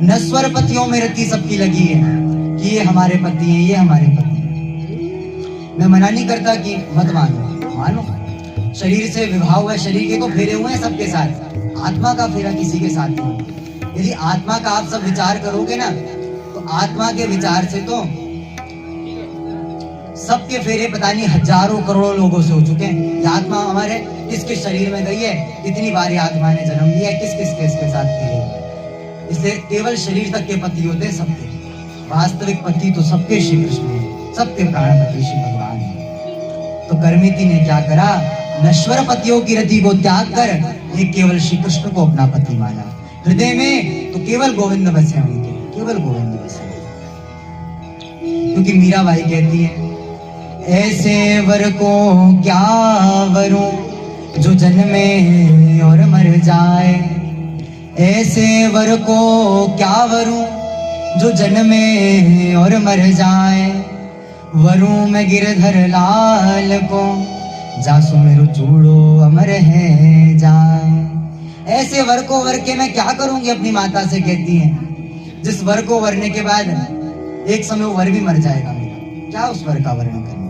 नश्वर पतियों में रति सबकी लगी है कि ये हमारे पति हैं, ये हमारे पति हैं। मैं मना नहीं करता कि मत मानो, मानो। शरीर से विवाह हुआ, शरीर के तो फेरे हुए हैं सबके साथ, आत्मा का फेरा किसी के साथ नहीं। यदि आत्मा का आप सब विचार करोगे ना, तो आत्मा के विचार से तो सबके फेरे पता नहीं हजारों करोड़ों लोगों से हो चुके हैं। ये आत्मा हमारे किस किस शरीर में गई है, कितनी बार ये आत्मा ने जन्म लिया है, किस किस के साथ फेरे हुए। इसलिए केवल शरीर तक के पति होते हैं सबके, वास्तविक पति तो सबके श्री कृष्ण है, सबके प्राणपति श्री भगवान है। तो करमिति ने क्या करा? नश्वर पतियों की रति को त्याग कर एक केवल श्री कृष्ण को अपना पति माना। हृदय में तो केवल गोविंद बसे उनके, केवल गोविंद बसे। क्योंकि मीराबाई कहती है, ऐसे वर को क्या वरूं जो जन्मे और मर जाए। ऐसे वर को क्या वरूं जो जन्मे और मर जाए। वरूं मैं गिरधर लाल को जासु मेरु चूड़ो अमर है जाए। ऐसे वर को वर के मैं क्या करूंगी अपनी माता से कहती है, जिस वर को वरने के बाद एक समय वो वर भी मर जाएगा मेरा, क्या उस वर का वर्णन करना।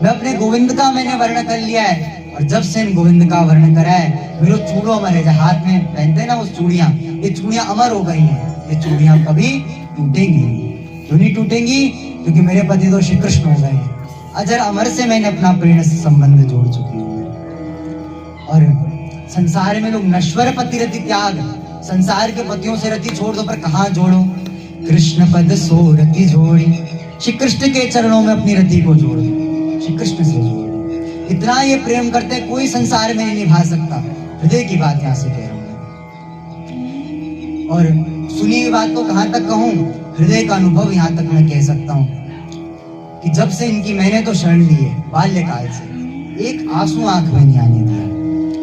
मैं अपने गोविंद का मैंने वर्ण कर लिया है, और जब से इन गोविंद का वर्ण करा है, मेरे चूड़ो अमर है। हाथ में पहनते हैं ना वो चूड़ियां, ये चूड़ियां अमर हो गई हैं। ये चूड़ियां कभी टूटेंगी। क्यों नहीं टूटेंगी? क्योंकि मेरे पति तो श्री कृष्ण हो गए हैं। अजर अमर से मैंने अपना प्रेम संबंध जोड़ चुकी हूँ। और संसार में लोग नश्वर पति रति त्याग, संसार के पतियों से रति छोड़ दो, पर कहाँ जोड़ो? कृष्ण पद सो रति जोड़ी, श्री कृष्ण के चरणों में अपनी रति को जोड़ दो, श्री कृष्ण से जोड़ दो। इतना ये प्रेम करते हैं, कोई संसार में नहीं निभा सकता। हृदय की बात यहाँ से कह रहा हूँ मैं। और सुनी हुई बात को कहाँ तक कहूँ, हृदय का अनुभव यहाँ तक मैं कह सकता हूँ कि जब से इनकी मैंने तो शरण ली है, बाल्यकाल से एक आंसू आंख में नहीं आने दिया,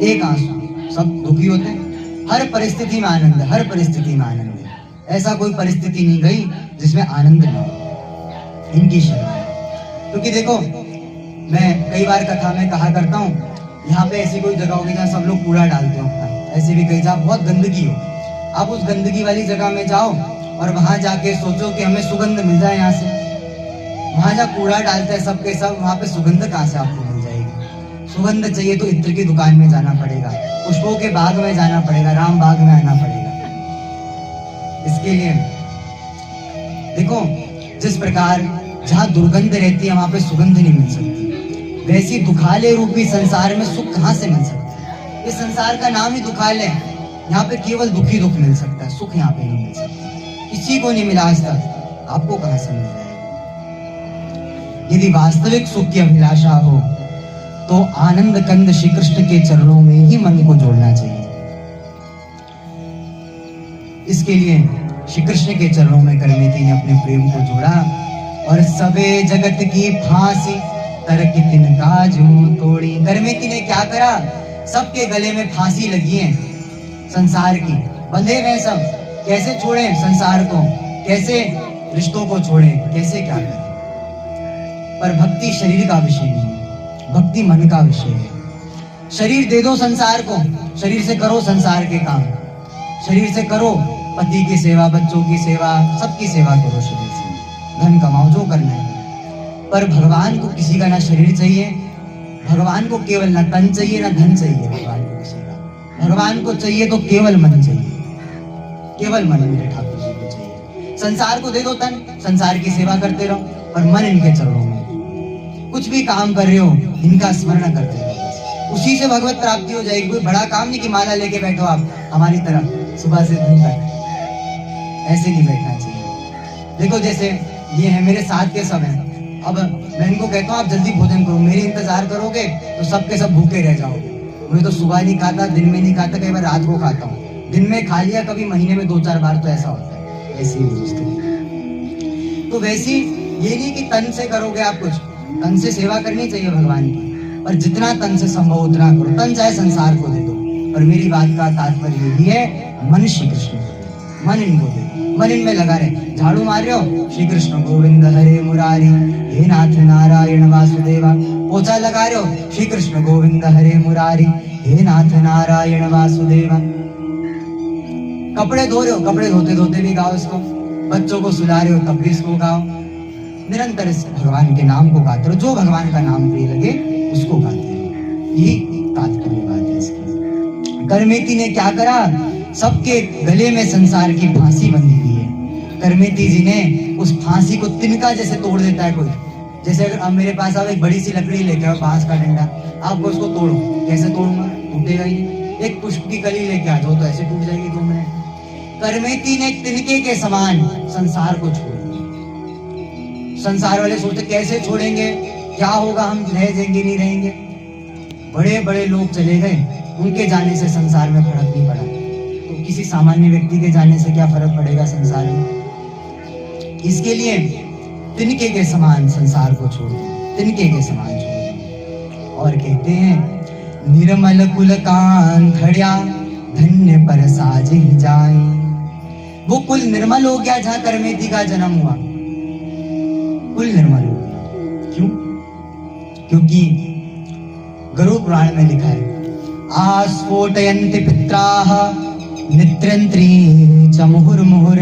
एक आंसू। सब दुखी होते हैं, हर परिस्थिति में आनंद है, हर परिस्थिति में आनंद है। ऐसा कोई परिस्थिति नहीं गई जिसमें आनंद ना हो इनकी शरण। क्योंकि देखो, मैं कई बार कथा में कहा करता हूँ, यहाँ पे ऐसी कोई जगह होगी जहाँ सब लोग कूड़ा डालते हो अपना, ऐसे भी कई जहाँ बहुत गंदगी हो, आप उस गंदगी वाली जगह में जाओ और वहां जाके सोचो कि हमें सुगंध मिल जाए यहाँ से। वहां जहाँ कूड़ा डालते हैं सबके सब, वहां पे सुगंध कहाँ से आपको मिल जाएगी? सुगंध चाहिए तो इत्र की दुकान में जाना पड़ेगा, पुष्पों के बाग में जाना पड़ेगा, राम बाग में आना पड़ेगा। इसके लिए देखो, जिस प्रकार जहाँ दुर्गंध रहती है वहां पे सुगंध नहीं मिल सकती, वैसी दुखालय रूपी संसार में सुख कहाँ से मिल सकता है? इस संसार का नाम ही दुखालय है। यहाँ पे केवल दुखी दुख मिल सकता है, सुख यहाँ पे नहीं मिल सकता। किसी को नहीं मिला आज तक, आपको कहां से मिल जाएगा? यदि वास्तविक सुख की अभिलाषा हो तो आनंद कंद श्री कृष्ण के चरणों में ही मन को जोड़ना चाहिए। इसके लिए श्री कृष्ण के चरणों में करमेती ने अपने प्रेम को जोड़ा और सबे जगत की फांसी तरक तिनका जो तोड़ी। करमेती ने क्या करा? सबके गले में फांसी लगी है संसार की, बंधे हुए सब। कैसे छोड़े संसार को, कैसे रिश्तों को छोड़े, कैसे क्या करें? पर भक्ति शरीर का विषय नहीं है, भक्ति मन का विषय है। शरीर दे दो संसार को, शरीर से करो संसार के काम, शरीर से करो पति की सेवा, बच्चों की सेवा, सबकी सेवा करो शरीर से, धन कमाओ, जो करना है। पर भगवान को किसी का ना शरीर चाहिए, भगवान को केवल ना तन चाहिए ना धन चाहिए, भगवान को किसी का। भगवान को चाहिए तो केवल मन चाहिए, केवल मन मेरे ठाकुर जी को चाहिए। संसार को दे दो तन, संसार की सेवा करते रहो, पर मन इनके चरणों में। कुछ भी काम कर रहे हो इनका स्मरण करते रहो, उसी से भगवत प्राप्ति हो जाएगी। कोई बड़ा काम नहीं कि माला लेके बैठो आप हमारी तरह सुबह से दिन तक, ऐसे नहीं बैठना चाहिए। देखो जैसे ये है मेरे साथ के सब हैं, अब मैं इनको कहता हूँ आप जल्दी भोजन करो, मेरी इंतजार करोगे तो सबके सब भूखे रह जाओगे। मैं तो सुबह नहीं खाता, दिन में नहीं खाता, कई बार रात को खाता हूँ, दिन में खा लिया, कभी महीने में 2-4 बार, तो ऐसा होता है। ऐसी तो वैसी ये नहीं कि तन से करोगे आप कुछ, तन से सेवा करनी चाहिए भगवान की, पर जितना तन से संभव उतना करो। तन चाहे संसार को दे दो, पर मेरी बात का तात्पर्य यही है, मन श्री कृष्ण को दे, मन इनको दे, मन इनमें लगा रहे। झाड़ू मार रहे हो, श्री कृष्ण गोविंद हरे मुरारी हे नाथ नारायण वासुदेवा। पोछा लगा रहे हो, श्री कृष्ण गोविंद हरे मुरारी हे नाथ नारायण वासुदेवा। कपड़े धो रहे हो, कपड़े धोते धोते भी गाओ इसको। बच्चों को सुला रहे हो तब भी इसको गाओ। निरंतर इस भगवान के नाम को गाते रहो, जो भगवान का नाम प्रिय लगे उसको गाते रहो। यही तात्पर्य बात है इसकी। करमेती ने क्या करा? सबके गले में संसार की फांसी बंधी हुई है। करमेती जी ने उस फांसी को तिनका जैसे तोड़ देता है कोई। जैसे अगर अब मेरे पास आप एक बड़ी सी लकड़ी लेके आओ, बांस का डंडा, आपको उसको तोड़ो, कैसे तोड़ूंगा? टूटेगा ही। एक पुष्प की कली लेके आ जाओ तो ऐसे टूट जाएगी 2 मिनट। करमेती ने तिनके के समान संसार को छोड़ दिया। संसार वाले सोचते कैसे छोड़ेंगे, क्या होगा, हम रह जाएंगे नहीं रहेंगे। बड़े बड़े लोग चले गए, उनके जाने से संसार में फर्क नहीं पड़ा, तो किसी सामान्य व्यक्ति के जाने से क्या फर्क पड़ेगा संसार में? इसके लिए तिनके के समान संसार को छोड़ दो, तिनके के समान छोड़ दो। और कहते हैं निर्मल कुल कान खड़िया धन्य पर साज ही जाए। वो कुल निर्मल हो गया जहां करमेती का जन्म हुआ, कुल निर्मल हो गया। क्यों? क्योंकि गरुड़ पुराण में लिखा है आस्फोटयन्ति पित्राः नित्रंत्री च मुहुर्मुहुर्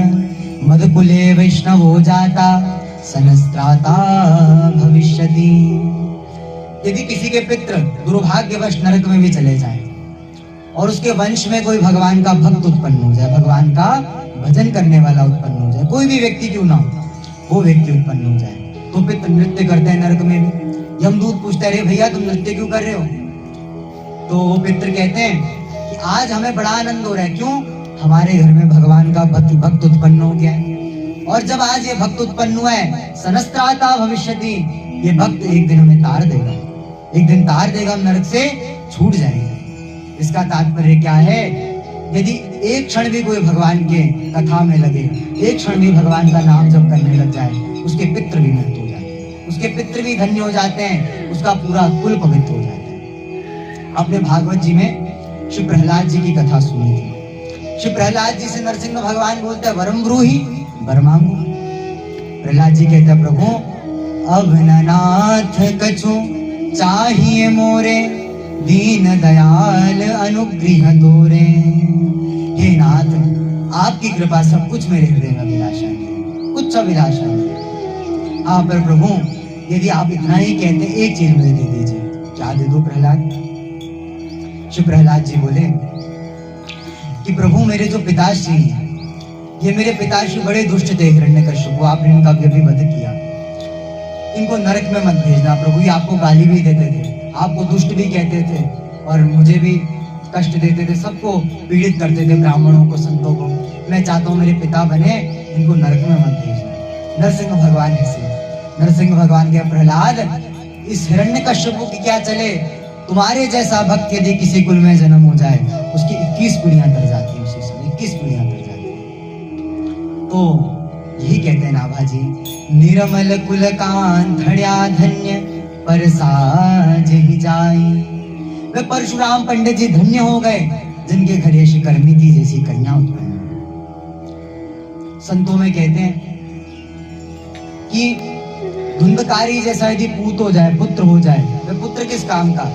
मधुकुले वैष्णवो जाता सनस्त्राता भविष्यति। यदि किसी के पितृ दुर्भाग्यवश नरक में भी चले जाएं और उसके वंश में कोई भगवान का भक्त उत्पन्न हो जाए, भगवान का भजन करने वाला उत्पन्न हो जाए, कोई भी व्यक्ति क्यों ना हो, वो व्यक्ति उत्पन्न हो जाए, तो पितृ नृत्य करते हैं नरक में भी। यमदूत पूछते हैं अरे भैया तुम नृत्य क्यों कर रहे हो? तो वो पितृ कहते हैं आज हमें बड़ा आनंद हो रहा है। क्यों? हमारे घर में भगवान का भक्त उत्पन्न हो गया है। और जब आज ये भक्त उत्पन्न हुआ है, सनस्त्राता भविष्यति, ये भक्त एक दिन हमें तार देगा, एक दिन तार देगा, हम नरक से छूट जाएंगे। इसका तात्पर्य क्या है? यदि एक क्षण भी कोई भगवान के कथा में लगे, एक क्षण भी भगवान का नाम जप करने लग जाए, उसके पितृ भी मुक्त हो जाते हैं, उसके पितृ भी धन्य हो जाते हैं, उसका पूरा कुल पवित्र हो जाता है। आपने भागवत जी में श्री प्रहलाद जी की कथा सुनी थी। श्री प्रहलाद जी से नरसिंह भगवान बोलते हैं, वरम ब्रूहि वर मांगो। प्रहलाद जी कहते हैं, प्रभु अब न नाथ कछु चाहिए मोरे, दीन दयाल अनुग्रह तोरे। हे नाथ, आपकी कृपा सब कुछ मेरे हृदय में अभिलाषा है, कुछ अभिलाषा है। हाँ पर प्रभु, यदि आप इतना ही कहते हैं, एक चीज मुझे दे दीजिए। क्या दे दो प्रहलाद? श्री प्रहलाद जी बोले कि प्रभु, मेरे जो पिताश्री हैं, ये मेरे पिताश्री बड़े दुष्ट थे, हिरण्यकश्यप, आपने इनका भी वध किया। इनको नरक में मत भेजना प्रभु। ये आपको गाली भी देते थे, आपको दुष्ट भी कहते थे, और मुझे भी कष्ट देते थे, सबको पीड़ित करते थे, ब्राह्मणों को, संतों को। मैं चाहता हूँ मेरे पिता बने, इनको नरक में मत भेजना। नरसिंह भगवान हंसे। नरसिंह भगवान के, प्रहलाद, इस हिरण्यकश्यप की क्या चले, तुम्हारे जैसा भक्त यदि किसी कुल में जन्म हो जाए, उसकी 21 पीढ़ियां तर जाती है, उसी समय 21 पीढ़ियां तर जाती है। तो यही कहते हैं नाभाजी, निर्मल कुल कांधड़िया धन्य पर साज ही जाई। वे परशुराम पंडित जी धन्य हो गए, जिनके घर ऐसी करमिति जैसी कन्या उत्पन्न। संतों में कहते हैं कि धुंधकारी जैसा यदि पूत हो जाए, पुत्र हो जाए, वे पुत्र किस काम का?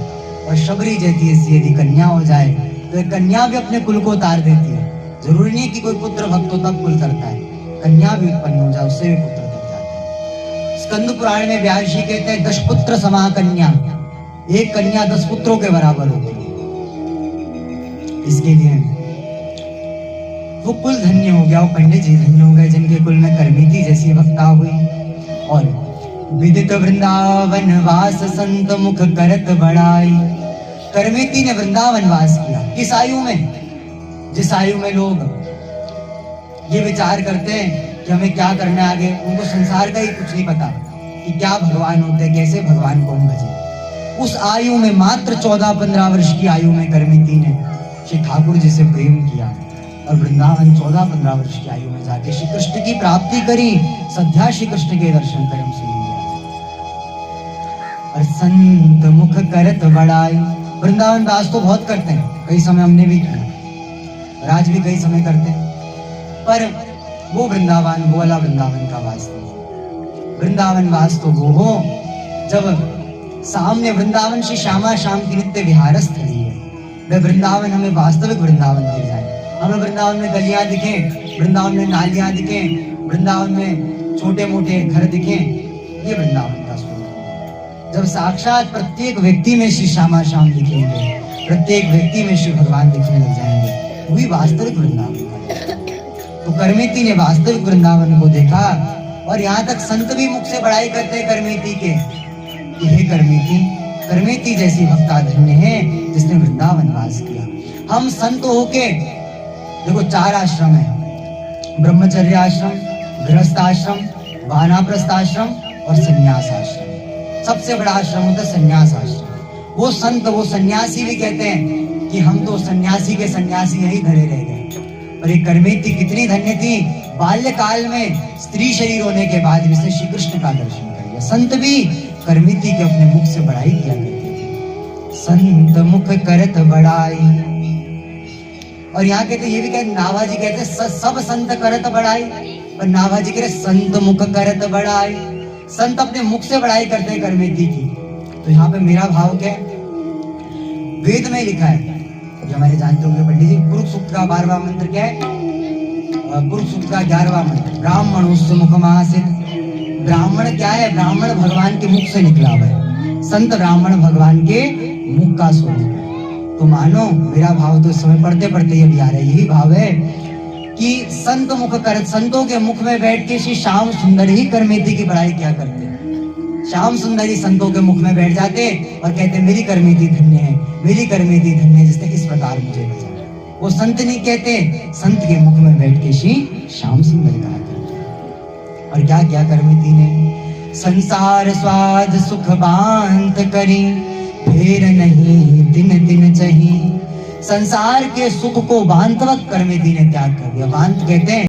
और शबरी जैसी ऐसी यदि कन्या हो जाए, तो कन्या भी अपने कुल को उतार देती है। जरूरी नहीं कि कोई पुत्र भक्त हो तब कुल करता है, कन्या भी उत्पन्न हो जाए, उससे भी पुत्र कर जाता है। स्कंद पुराण में व्यास जी कहते हैं, 10 पुत्र समा कन्या, एक कन्या 10 पुत्रों के बराबर होती है। इसके लिए वो कुल धन्य हो गया, वो पंडित जी धन्य हो गए, जिनके कुल में करमिति जैसी भक्ता हुई। और विदित वृंदावन वास संत मुख करत बढ़ाई। करमिति ने वृंदावन वास किया। किस आयु में? जिस आयु में लोग ये विचार करते हैं कि हमें क्या करना है आगे, उनको संसार का ही कुछ नहीं पता कि क्या भगवान होते हैं, कैसे भगवान को हम भजें। उस आयु में, मात्र 14-15 वर्ष की आयु में करमिति ने श्री ठाकुर जी से प्रेम किया, और वृंदावन 14-15 वर्ष की आयु में जाके श्री कृष्ण की प्राप्ति करी। सद्या श्री कृष्ण के दर्शन कर हम सुनेंगे। और संत मुख करत बढ़ाई। वृंदावन दास तो बहुत करते हैं, कई समय हमने भी किया, और आज भी कई समय करते हैं, पर वो वृंदावन, वो वाला वृंदावन का वास नहीं। वृंदावन वास तो वो हो जब सामने वृंदावन श्री श्यामा श्याम की नित्य विहार स्थली है। वह वृंदावन हमें वास्तविक वृंदावन दिख जाए। हमें वृंदावन में गलियां दिखें, वृंदावन में नालियां दिखें, वृंदावन में छोटे मोटे घर दिखें, ये वृंदावन का स्वरूप है। जब साक्षात प्रत्येक व्यक्ति में श्री श्यामा श्याम दिखेंगे, प्रत्येक व्यक्ति में श्री भगवान दिखने लग जाएंगे, वही वास्तविक वृंदावन का। तो करमिति ने वास्तविक वृंदावन को देखा, और यहाँ तक संत भी मुख से बड़ाई करते हैं करमिति के, हे करमिति, करमिति जैसी भक्ता धन्य है जिसने वृंदावन वास किया। हम संत होके, देखो 4 आश्रम है, ब्रह्मचर्य आश्रम, गृहस्थ आश्रम, वानप्रस्थ आश्रम और संन्यास आश्रम। सबसे बड़ा आश्रम होता है संन्यास आश्रम। वो संत, वो सन्यासी भी कहते हैं कि हम तो सन्यासी के सन्यासी यही धरे रह गए। और एक करमिति कितनी धन्य थी, बाल्यकाल में स्त्री शरीर होने के बाद इसने श्री कृष्ण का दर्शन कर लिया। संत भी करमिति के अपने मुख से बड़ाई किया करते थे, संत मुख करत बड़ाई। और यहाँ कहते, ये भी कहते, नाभाजी कहते सब संत करत बड़ाई, पर नाभाजी कहते संत मुख करत बड़ाई। संत अपने मुख से बड़ाई करते हैं करमिति की। तो यहाँ पे मेरा भाव क्या है, वेद में लिखा है, जो हमारे जानते होंगे पंडित जी, कुरुक सूक्त का 12वां मंत्र क्या है? कुरुक सूक्त का 11वां मंत्र, ब्राह्मणोस्य मुखमासीत्। ब्राह्मण क्या है? ब्राह्मण भगवान के मुख से निकला हुआ है। संत ब्राह्मण भगवान के मुख का स्वरूप है। तो मानो मेरा भाव तो इस समय पढ़ते पढ़ते ये भी आ रहा है, यही भाव है कि संत मुख कर, संतों के मुख में बैठ के श्री श्याम सुंदर ही करमिति की बड़ाई क्या करते हैं। श्याम सुंदर ही संतों के मुख में बैठ जाते और कहते मेरी करमिति धन्य है, मेरी करमिति धन्य है जिसने इस प्रकार मुझे बचाया। वो संत नहीं कहते, संत के मुख में बैठ के श्री श्याम सुंदर कहा करते। और क्या क्या करमिति ने, संसार स्वाद सुख बांत करी, फेर नहीं दिन दिन चही। संसार के सुख को बांतवत करमिति ने त्याग कर दिया। बांत कहते हैं